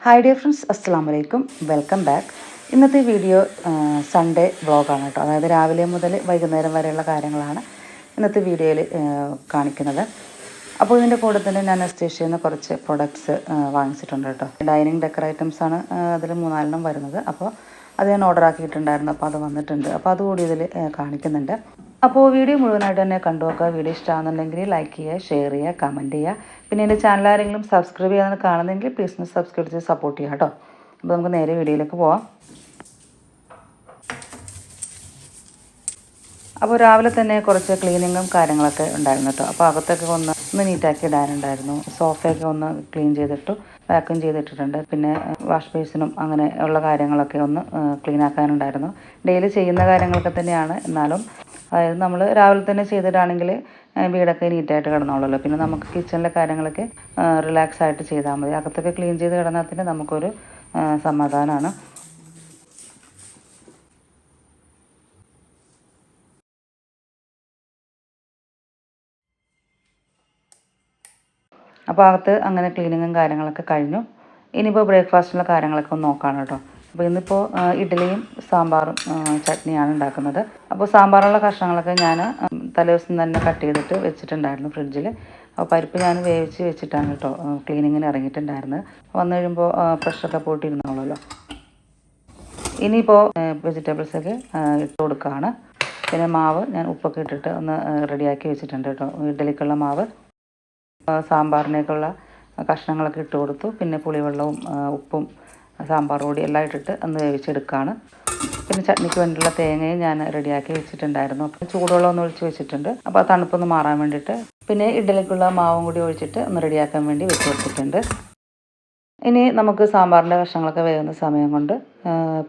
Hi dear friends, അസ്സലാമു അലൈക്കും. Welcome back. ഇന്നത്തെ വീഡിയോ സൺഡേ വ്ളോഗാണ് കേട്ടോ. അതായത് രാവിലെ മുതൽ വൈകുന്നേരം വരെയുള്ള കാര്യങ്ങളാണ് ഇന്നത്തെ വീഡിയോയിൽ കാണിക്കുന്നത്. അപ്പോൾ ഇതിൻ്റെ കൂടെ തന്നെ ഞാൻ എസ്റ്റേഷ്യയിൽ നിന്ന് കുറച്ച് പ്രൊഡക്ട്സ് വാങ്ങിച്ചിട്ടുണ്ട് കേട്ടോ. ഡൈനിങ് ഡെക്കർ ഐറ്റംസാണ് അതിൽ 3-4 വരുന്നത്. അപ്പോൾ അത് ഞാൻ ഓർഡർ ആക്കിയിട്ടുണ്ടായിരുന്നു. അപ്പോൾ അത് വന്നിട്ടുണ്ട്. അപ്പോൾ അതുകൂടി ഇതിൽ കാണിക്കുന്നുണ്ട്. അപ്പോൾ വീഡിയോ മുഴുവനായിട്ട് തന്നെ കണ്ടു നോക്കുക. വീഡിയോ ഇഷ്ടമാണെന്നുണ്ടെങ്കിൽ ലൈക്ക് ചെയ്യുക, ഷെയർ ചെയ്യുക, കമൻറ്റ് ചെയ്യുക. പിന്നെ എൻ്റെ ചാനൽ ആരെങ്കിലും സബ്സ്ക്രൈബ് ചെയ്യാതെ കാണുന്നെങ്കിൽ പ്ലീസ് ഒന്ന് സബ്സ്ക്രൈബ് ചെയ്ത് സപ്പോർട്ട് ചെയ്യുക കേട്ടോ. അപ്പോൾ നമുക്ക് നേരെ വീഡിയോയിലേക്ക് പോവാം. അപ്പോൾ രാവിലെ തന്നെ കുറച്ച് ക്ലീനിങ്ങും കാര്യങ്ങളൊക്കെ ഉണ്ടായിരുന്നു കേട്ടോ. അപ്പോൾ അകത്തൊക്കെ ഒന്ന് നീറ്റാക്കി ഇടാനുണ്ടായിരുന്നു. സോഫയൊക്കെ ഒന്ന് ക്ലീൻ ചെയ്തിട്ടു, വാക്യൂം ചെയ്തിട്ടിട്ടുണ്ട്. പിന്നെ വാഷ് ബേസിനും അങ്ങനെ ഉള്ള കാര്യങ്ങളൊക്കെ ഒന്ന് ക്ലീൻ ആക്കാനുണ്ടായിരുന്നു. ഡെയിലി ചെയ്യുന്ന കാര്യങ്ങളൊക്കെ തന്നെയാണ്. എന്നാലും അതായത് നമ്മൾ രാവിലെ തന്നെ ചെയ്തിട്ടാണെങ്കിൽ വീടൊക്കെ നീറ്റായിട്ട് കിടന്നോളൂല്ലോ. പിന്നെ നമുക്ക് കിച്ചണിലെ കാര്യങ്ങളൊക്കെ റിലാക്സ് ആയിട്ട് ചെയ്താൽ മതി. അകത്തൊക്കെ ക്ലീൻ ചെയ്ത് കിടന്നാൽ തന്നെ നമുക്കൊരു സമാധാനമാണ്. അപ്പോൾ അകത്ത് അങ്ങനെ ക്ലീനിങ്ങും കാര്യങ്ങളൊക്കെ കഴിഞ്ഞു. ഇനിയിപ്പോൾ ബ്രേക്ക്ഫാസ്റ്റിനുള്ള കാര്യങ്ങളൊക്കെ ഒന്ന് നോക്കാം കേട്ടോ. അപ്പോൾ ഇന്നിപ്പോൾ ഇഡ്ഡലിയും സാമ്പാറും ചട്നിയാണ് ഉണ്ടാക്കുന്നത്. അപ്പോൾ സാമ്പാറുള്ള കഷ്ണങ്ങളൊക്കെ ഞാൻ തലേദിവസം തന്നെ കട്ട് ചെയ്തിട്ട് വെച്ചിട്ടുണ്ടായിരുന്നു ഫ്രിഡ്ജിൽ. അപ്പോൾ പരിപ്പ് ഞാൻ വേവിച്ച് വെച്ചിട്ടാണ് കേട്ടോ ക്ലീനിങ്ങിന് ഇറങ്ങിയിട്ടുണ്ടായിരുന്നത്. വന്നു കഴിയുമ്പോൾ പ്രഷറൊക്കെ പോയിട്ടിരുന്നോളൂല്ലോ. ഇനിയിപ്പോൾ വെജിറ്റബിൾസൊക്കെ ഇട്ട് കൊടുക്കുകയാണ്. പിന്നെ മാവ് ഞാൻ ഉപ്പൊക്കെ ഇട്ടിട്ട് ഒന്ന് റെഡിയാക്കി വെച്ചിട്ടുണ്ട് കേട്ടോ. ഇഡ്ഡലിക്കുള്ള മാവ്, സാമ്പാറിനേക്കുള്ള കഷ്ണങ്ങളൊക്കെ ഇട്ട് കൊടുത്തു. പിന്നെ പുളിവെള്ളവും ഉപ്പും സാമ്പാർ പൊടി എല്ലാം ഇട്ടിട്ട് ഒന്ന് വേവിച്ചെടുക്കുകയാണ്. പിന്നെ ചട്നിക്ക് വേണ്ടിയുള്ള തേങ്ങയും ഞാൻ റെഡിയാക്കി വെച്ചിട്ടുണ്ടായിരുന്നു. അപ്പം ചൂടുവെള്ളം ഒന്ന് ഒഴിച്ച് വെച്ചിട്ടുണ്ട്. അപ്പോൾ ആ തണുപ്പൊന്ന് മാറാൻ വേണ്ടിയിട്ട്. പിന്നെ ഇഡ്ഡലിക്കുള്ള മാവും കൂടി ഒഴിച്ചിട്ട് ഒന്ന് റെഡിയാക്കാൻ വേണ്ടി വെച്ച് കൊടുത്തിട്ടുണ്ട്. ഇനി നമുക്ക് സാമ്പാറിൻ്റെ കഷ്ണങ്ങളൊക്കെ വേകുന്ന സമയം കൊണ്ട്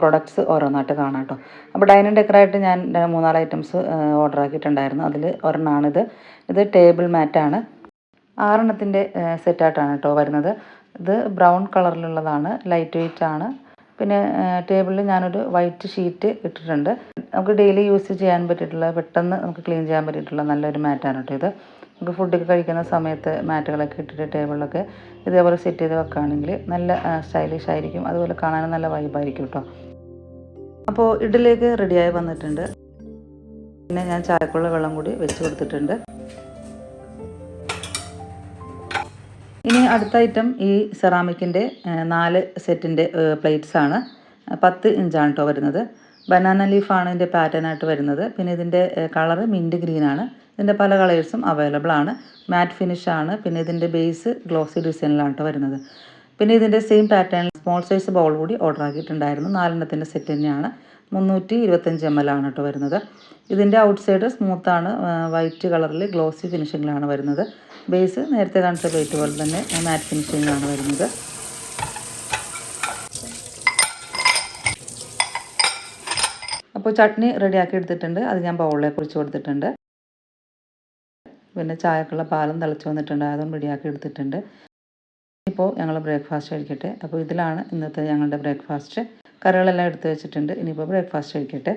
പ്രൊഡക്ട്സ് ഓരോന്നായിട്ട് കാണാം കേട്ടോ. അപ്പോൾ ഡൈനിങ് ഡെക്കറായിട്ട് ഞാൻ 3-4 ഐറ്റംസ് ഓർഡർ ആക്കിയിട്ടുണ്ടായിരുന്നു. അതിൽ ഒരെണ്ണമാണിത്. ഇത് ടേബിൾ മാറ്റാണ്. 6 സെറ്റായിട്ടാണ് കേട്ടോ വരുന്നത്. ഇത് ബ്രൗൺ കളറിലുള്ളതാണ്, ലൈറ്റ് വെയ്റ്റ് ആണ്. പിന്നെ ടേബിളിൽ ഞാനൊരു വൈറ്റ് ഷീറ്റ് ഇട്ടിട്ടുണ്ട്. നമുക്ക് ഡെയിലി യൂസ് ചെയ്യാൻ പറ്റിയിട്ടുള്ള, പെട്ടെന്ന് നമുക്ക് ക്ലീൻ ചെയ്യാൻ പറ്റിയിട്ടുള്ള നല്ലൊരു മാറ്റാണ് കേട്ടോ ഇത്. നമുക്ക് ഫുഡൊക്കെ കഴിക്കുന്ന സമയത്ത് മാറ്റുകളൊക്കെ ഇട്ടിട്ട് ടേബിളിലൊക്കെ ഇതേപോലെ സെറ്റ് ചെയ്ത് വെക്കുകയാണെങ്കിൽ നല്ല സ്റ്റൈലിഷ് ആയിരിക്കും. അതുപോലെ കാണാനും നല്ല വൈബായിരിക്കും കേട്ടോ. അപ്പോൾ ഇഡ്ഡലിലേക്ക് റെഡിയായി വന്നിട്ടുണ്ട്. പിന്നെ ഞാൻ ചായക്കുള്ള വെള്ളം കൂടി വെച്ച് കൊടുത്തിട്ടുണ്ട്. ഇനി അടുത്ത ഐറ്റം ഈ സെറാമിക്കിൻ്റെ 4 സെറ്റിൻ്റെ പ്ലേറ്റ്സാണ്. 10 ഇഞ്ചാണ് കേട്ടോ വരുന്നത്. ബനാന ലീഫാണ് ഇതിൻ്റെ പാറ്റേണായിട്ട് വരുന്നത്. പിന്നെ ഇതിൻ്റെ കളറ് മിൻറ്റ് ഗ്രീനാണ്. ഇതിൻ്റെ പല കളേഴ്സും അവൈലബിൾ ആണ്. മാറ്റ് ഫിനിഷാണ്. പിന്നെ ഇതിൻ്റെ ബേസ് ഗ്ലോസി ഡിസൈനിലാണ് കേട്ടോ വരുന്നത്. പിന്നെ ഇതിൻ്റെ സെയിം പാറ്റേണിൽ സ്മോൾ സൈസ് ബൗൾ കൂടി ഓർഡർ ആക്കിയിട്ടുണ്ടായിരുന്നു. 4 സെറ്റ് തന്നെയാണ്. 325 ml ആണ് കേട്ടോ വരുന്നത്. ഇതിൻ്റെ ഔട്ട് സൈഡ് സ്മൂത്താണ്, വൈറ്റ് കളറിൽ ഗ്ലോസി ഫിനിഷിങ്ങിലാണ് വരുന്നത്. ബേസ് നേരത്തെ കാണിച്ച പ്ലേറ്റ് പോലെ തന്നെ മാറ്റ് ഫിനിഷിങ്ങിലാണ് വരുന്നത്. അപ്പോൾ ചട്നി റെഡിയാക്കി എടുത്തിട്ടുണ്ട്. അത് ഞാൻ ബൗളിലേക്ക് ഒഴിച്ച് കൊടുത്തിട്ടുണ്ട്. പിന്നെ ചായക്കുള്ള പാലും തിളച്ച് വന്നിട്ടുണ്ട്, അതും റെഡിയാക്കി എടുത്തിട്ടുണ്ട്. ഇപ്പോൾ ഞങ്ങൾ ബ്രേക്ക്ഫാസ്റ്റ് കഴിക്കട്ടെ. അപ്പോൾ ഇതിലാണ് ഇന്നത്തെ ഞങ്ങളുടെ ബ്രേക്ക്ഫാസ്റ്റ്. കറികളെല്ലാം എടുത്ത് വെച്ചിട്ടുണ്ട്. ഇനിയിപ്പോൾ ബ്രേക്ക്ഫാസ്റ്റ് കഴിക്കട്ടെ.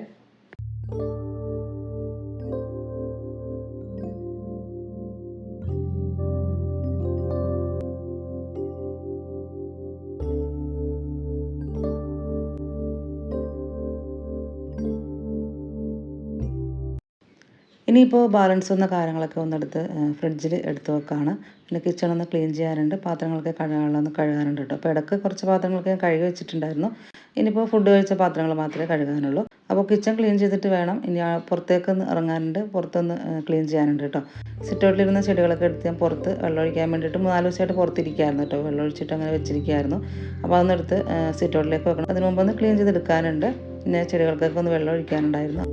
ഇനിയിപ്പോൾ ബാലൻസ് വന്ന കാര്യങ്ങളൊക്കെ ഒന്നെടുത്ത് ഫ്രിഡ്ജിൽ എടുത്ത് വെക്കുകയാണ്. പിന്നെ കിച്ചണൊന്ന് ക്ലീൻ ചെയ്യാനുണ്ട്, പാത്രങ്ങളൊക്കെ കഴുകാനുണ്ട് കേട്ടോ. അപ്പോൾ ഇടയ്ക്ക് കുറച്ച് പാത്രങ്ങളൊക്കെ ഞാൻ കഴുകി വെച്ചിട്ടുണ്ടായിരുന്നു. ഇനിയിപ്പോൾ ഫുഡ് കഴിച്ച പാത്രങ്ങൾ മാത്രമേ കഴുകാനുള്ളൂ. അപ്പോൾ കിച്ചൺ ക്ലീൻ ചെയ്തിട്ട് വേണം ഇനി പുറത്തേക്കൊന്ന് ഇറങ്ങാനുണ്ട്, പുറത്തൊന്ന് ക്ലീൻ ചെയ്യാനുണ്ട് കേട്ടോ. സിറ്റൗട്ടിലിരുന്ന ചെടികളൊക്കെ എടുത്ത് ഞാൻ പുറത്ത് വെള്ളമൊഴിക്കാൻ വേണ്ടിയിട്ട് 3-4 ദിവസമായിട്ട് പുറത്തിരിക്കുകയായിരുന്നു കേട്ടോ. വെള്ളമൊഴിച്ചിട്ട് അങ്ങനെ വെച്ചിരിക്കുകയായിരുന്നു. അപ്പോൾ അതൊന്നെടുത്ത് സിറ്റൗട്ടിലേക്ക് വെക്കണം. അതിന് മുമ്പ് ഒന്ന് ക്ലീൻ ചെയ്തെടുക്കാനുണ്ട്. പിന്നെ ചെടികൾക്കൊക്കെ ഒന്ന് വെള്ളം ഒഴിക്കാനുണ്ടായിരുന്നു.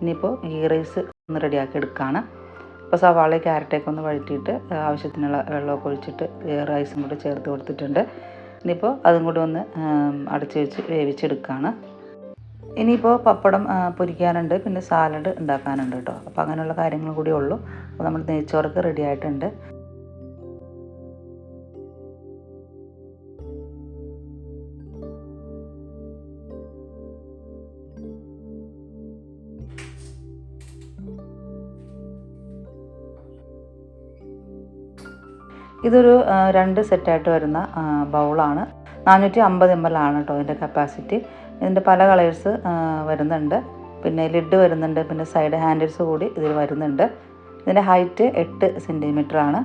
ഇനിയിപ്പോൾ ഗീ റൈസ് ഒന്ന് റെഡിയാക്കി എടുക്കുകയാണ്. ഇപ്പോൾ സവാള ക്യാരറ്റൊക്കെ ഒന്ന് വഴറ്റിയിട്ട് ആവശ്യത്തിനുള്ള വെള്ളമൊക്കെ ഒഴിച്ചിട്ട് റൈസും കൂടി ചേർത്ത് കൊടുത്തിട്ടുണ്ട്. ഇനിയിപ്പോൾ അതും കൂടി ഒന്ന് അടച്ച് വെച്ച് വേവിച്ചെടുക്കുകയാണ്. ഇനിയിപ്പോൾ പപ്പടം പൊരിക്കാനുണ്ട്, പിന്നെ സാലഡ് ഉണ്ടാക്കാനുണ്ട് കേട്ടോ. അപ്പോൾ അങ്ങനെയുള്ള കാര്യങ്ങളും കൂടി ഉള്ളൂ. അപ്പോൾ നമ്മൾ നെയ്ച്ചോറൊക്കെ റെഡി ആയിട്ടുണ്ട്. ഇതൊരു 2 സെറ്റായിട്ട് വരുന്ന ബൗളാണ്. 450 ml ആണ് കേട്ടോ ഇതിൻ്റെ കപ്പാസിറ്റി. ഇതിൻ്റെ പല കളേഴ്സ് വരുന്നുണ്ട്. പിന്നെ ലിഡ് വരുന്നുണ്ട്, പിന്നെ സൈഡ് ഹാൻഡിൽസ് കൂടി ഇതിൽ വരുന്നുണ്ട്. ഇതിൻ്റെ ഹൈറ്റ് 8 സെൻറ്റിമീറ്റർ ആണ്.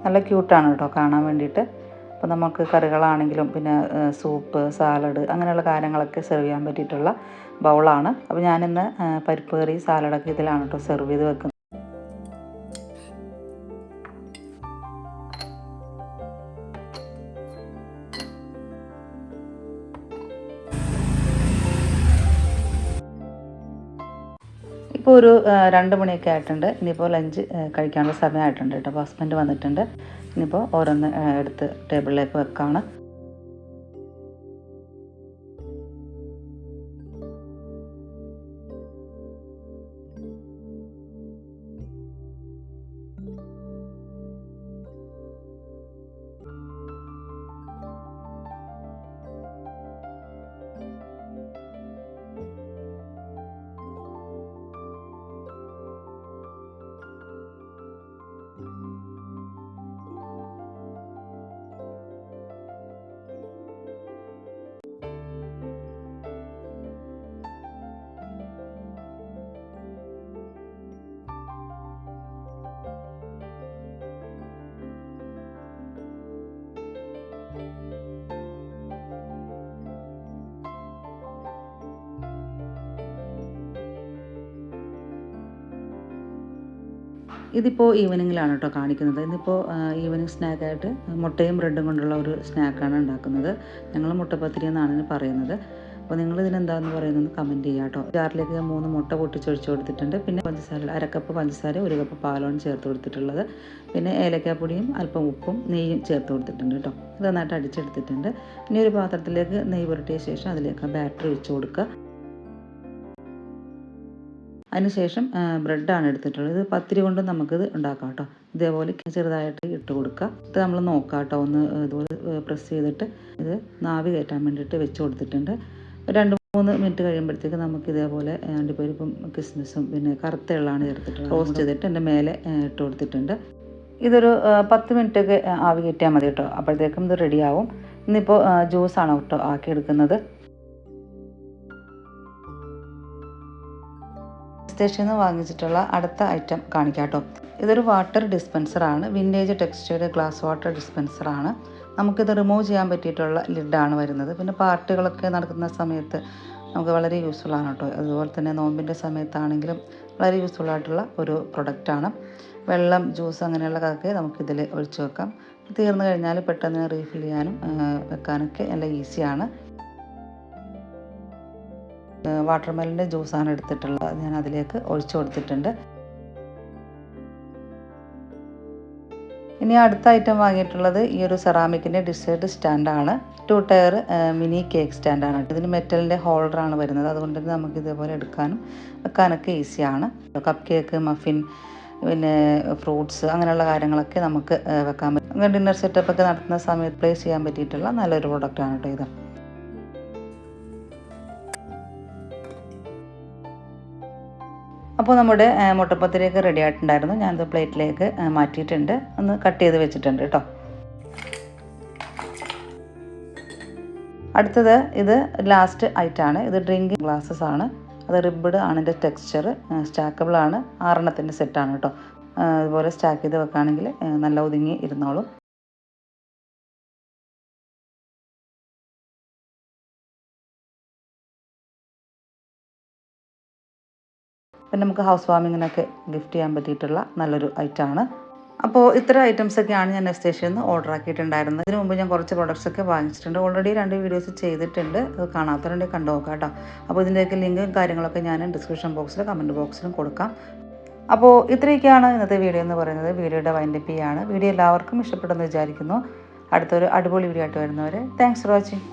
നല്ല ക്യൂട്ടാണ് കേട്ടോ കാണാൻ വേണ്ടിയിട്ട്. അപ്പോൾ നമുക്ക് കറികളാണെങ്കിലും പിന്നെ സൂപ്പ്, സാലഡ് അങ്ങനെയുള്ള കാര്യങ്ങളൊക്കെ സെർവ് ചെയ്യാൻ പറ്റിയിട്ടുള്ള ബൗളാണ്. അപ്പോൾ ഞാനിന്ന് പരിപ്പ് കറി, സാലഡൊക്കെ ഇതിലാണ് കേട്ടോ സെർവ് ചെയ്ത് വെക്കുന്നത്. ഇപ്പോൾ ഒരു 2 മണിയൊക്കെ ആയിട്ടുണ്ട്. ഇനിയിപ്പോൾ ലഞ്ച് കഴിക്കാനുള്ള സമയമായിട്ടുണ്ട് കേട്ടോ. അപ്പോൾ ഹസ്ബൻഡ് വന്നിട്ടുണ്ട്. ഇനിയിപ്പോൾ ഓരോന്ന് എടുത്ത് ടേബിളിലേക്ക് വെക്കാണ്. ഇതിപ്പോൾ ഈവനിങ്ങിലാണ് കേട്ടോ കാണിക്കുന്നത്. ഇന്നിപ്പോൾ ഈവനിങ് സ്നാക്കായിട്ട് മുട്ടയും ബ്രെഡും കൊണ്ടുള്ള ഒരു സ്നാക്കാണ് ഉണ്ടാക്കുന്നത്. ഞങ്ങൾ മുട്ടപ്പത്തിരി എന്നാണ് ഇതിന് പറയുന്നത്. അപ്പോൾ നിങ്ങൾ ഇതിനെന്താണെന്ന് പറയുന്നത് കമൻറ്റ് ചെയ്യുക കേട്ടോ. ജാറിലേക്ക് 3 മുട്ട പൊട്ടിച്ചൊഴിച്ച് കൊടുത്തിട്ടുണ്ട്. പിന്നെ പഞ്ചസാര 1 കപ്പ് പഞ്ചസാര 1 കപ്പ് പാലാണ് ചേർത്ത് കൊടുത്തിട്ടുള്ളത്. പിന്നെ ഏലക്കാപ്പൊടിയും അല്പം ഉപ്പും നെയ്യും ചേർത്ത് കൊടുത്തിട്ടുണ്ട് കേട്ടോ. ഇത് നന്നായിട്ട് അടിച്ചെടുത്തിട്ടുണ്ട്. ഇനി ഒരു പാത്രത്തിലേക്ക് നെയ്യ് പുരട്ടിയ ശേഷം അതിലേക്ക് ബാറ്റർ ഒഴിച്ച് കൊടുക്കുക. അതിനുശേഷം ബ്രെഡാണ് എടുത്തിട്ടുള്ളത്. ഇത് പത്തിരി കൊണ്ട് നമുക്കിത് ഉണ്ടാക്കാം കേട്ടോ. ഇതേപോലെ ചെറുതായിട്ട് ഇട്ട് കൊടുക്കുക. ഇത് നമ്മൾ നോക്കാം കേട്ടോ. ഒന്ന് ഇതുപോലെ പ്രസ് ചെയ്തിട്ട് ഇത് നാവി കയറ്റാൻ വേണ്ടിയിട്ട് വെച്ച് കൊടുത്തിട്ടുണ്ട്. 2-3 മിനിറ്റ് കഴിയുമ്പോഴത്തേക്ക് നമുക്ക് ഇതേപോലെ അണ്ടിപ്പരിപ്പും കിസ്മിസും പിന്നെ കറുത്ത എള്ളാണ് ചേർത്തിട്ടുള്ളത്. റോസ്റ്റ് ചെയ്തിട്ട് എൻ്റെ മേലെ ഇട്ട് കൊടുത്തിട്ടുണ്ട്. ഇതൊരു 10 മിനിറ്റൊക്കെ ആവി കയറ്റിയാൽ മതി കേട്ടോ. അപ്പോഴത്തേക്കും ഇത് റെഡിയാവും. ഇന്നിപ്പോൾ ജ്യൂസാണ് കേട്ടോ ആക്കിയെടുക്കുന്നത്. സ്റ്റേഷനിൽ നിന്ന് വാങ്ങിച്ചിട്ടുള്ള അടുത്ത ഐറ്റം കാണിക്കാം കേട്ടോ. ഇതൊരു വാട്ടർ ഡിസ്പെൻസറാണ്. വിൻറ്റേജ് ടെക്സ്റ്റൈഡ് ഗ്ലാസ് വാട്ടർ ഡിസ്പെൻസറാണ്. നമുക്കിത് റിമൂവ് ചെയ്യാൻ പറ്റിയിട്ടുള്ള ലിഡാണ് വരുന്നത്. പിന്നെ പാർട്ടികളൊക്കെ നടക്കുന്ന സമയത്ത് നമുക്ക് വളരെ യൂസ്ഫുൾ ആണ് കേട്ടോ. അതുപോലെ തന്നെ നോമ്പിൻ്റെ സമയത്താണെങ്കിലും വളരെ യൂസ്ഫുൾ ആയിട്ടുള്ള ഒരു പ്രൊഡക്റ്റാണ്. വെള്ളം, ജ്യൂസ് അങ്ങനെയുള്ളതൊക്കെ നമുക്കിതിൽ ഒഴിച്ച് വെക്കാം. തീർന്നു കഴിഞ്ഞാൽ പെട്ടെന്ന് റീഫിൽ ചെയ്യാനും വെക്കാനൊക്കെ നല്ല ഈസിയാണ്. വാട്ടർമെലൻ്റെ ജ്യൂസാണ് എടുത്തിട്ടുള്ളത്. ഞാൻ അതിലേക്ക് ഒഴിച്ചു കൊടുത്തിട്ടുണ്ട്. ഇനി അടുത്ത ഐറ്റം വാങ്ങിയിട്ടുള്ളത് ഈ ഒരു സെറാമിക്കിൻ്റെ ഡിസേർട്ട് സ്റ്റാൻഡാണ്. 2 ടയർ മിനി കേക്ക് സ്റ്റാൻഡാണ്. ഇതിന് മെറ്റലിൻ്റെ ഹോൾഡറാണ് വരുന്നത്. അതുകൊണ്ട് തന്നെ നമുക്ക് ഇതേപോലെ എടുക്കാനും വെക്കാനൊക്കെ ഈസിയാണ്. കപ്പ് കേക്ക്, മഫിൻ, പിന്നെ ഫ്രൂട്ട്സ് അങ്ങനെയുള്ള കാര്യങ്ങളൊക്കെ നമുക്ക് വെക്കാൻ പറ്റും. ഡിന്നർ സെറ്റപ്പൊക്കെ നടത്തുന്ന സമയത്ത് പ്ലേസ് ചെയ്യാൻ പറ്റിയിട്ടുള്ള നല്ലൊരു പ്രൊഡക്റ്റാണ് കേട്ടോ ഇത്. അപ്പോൾ നമ്മുടെ മുട്ടപ്പത്തിരിയൊക്കെ റെഡി ആയിട്ടുണ്ടായിരുന്നു. ഞാനത് പ്ലേറ്റിലേക്ക് മാറ്റിയിട്ടുണ്ട്. ഒന്ന് കട്ട് ചെയ്ത് വെച്ചിട്ടുണ്ട് കേട്ടോ. അടുത്തത് ഇത് ലാസ്റ്റ് ഐറ്റമാണ്. ഇത് ഡ്രിങ്കിങ് ഗ്ലാസ്സസ് ആണ്. അത് റിബ്ബഡ് ആണ് ഇതിൻ്റെ ടെക്സ്ചർ. സ്റ്റാക്കബിൾ ആണ്. 6 സെറ്റാണ് കേട്ടോ. അതുപോലെ സ്റ്റാക്ക് ചെയ്ത് വെക്കുകയാണെങ്കിൽ നല്ല ഒതുങ്ങി ഇരുന്നോളും. പിന്നെ നമുക്ക് ഹൗസ് വാമിങ്ങിനൊക്കെ ഗിഫ്റ്റ് ചെയ്യാൻ പറ്റിയിട്ടുള്ള നല്ലൊരു ഐറ്റമാണ്. അപ്പോൾ ഇത്ര ഐറ്റംസൊക്കെയാണ് ഞാൻ നെസ്റ്റേഷ്യയിൽ നിന്ന് ഓർഡർ ആക്കിയിട്ടുണ്ടായിരുന്നത്. ഇതിന് മുമ്പ് ഞാൻ കുറച്ച് പ്രൊഡക്ട്സൊക്കെ വാങ്ങിച്ചിട്ടുണ്ട്. ഓൾറെഡി 2 വീഡിയോസ് ചെയ്തിട്ടുണ്ട്. അത് കാണാത്തവരുണ്ടെങ്കിൽ കണ്ടു നോക്കാം കേട്ടോ. അപ്പോൾ ഇതിൻ്റെയൊക്കെ ലിങ്കും കാര്യങ്ങളൊക്കെ ഞാൻ ഡിസ്ക്രിപ്ഷൻ ബോക്സിലും കമൻറ്റ് ബോക്സിലും കൊടുക്കാം. അപ്പോൾ ഇത്രയൊക്കെയാണ് ഇന്നത്തെ വീഡിയോ എന്ന് പറയുന്നത്. വീഡിയോയുടെ വൈൻഡപ്പ് ചെയ്യാണ്. വീഡിയോ എല്ലാവർക്കും ഇഷ്ടപ്പെട്ടെന്ന് വിചാരിക്കുന്നു. അടുത്തൊരു അടിപൊളി വീഡിയോ ആയിട്ട് വരുന്നവരെ താങ്ക്സ് ഫോർ വാച്ചിങ്.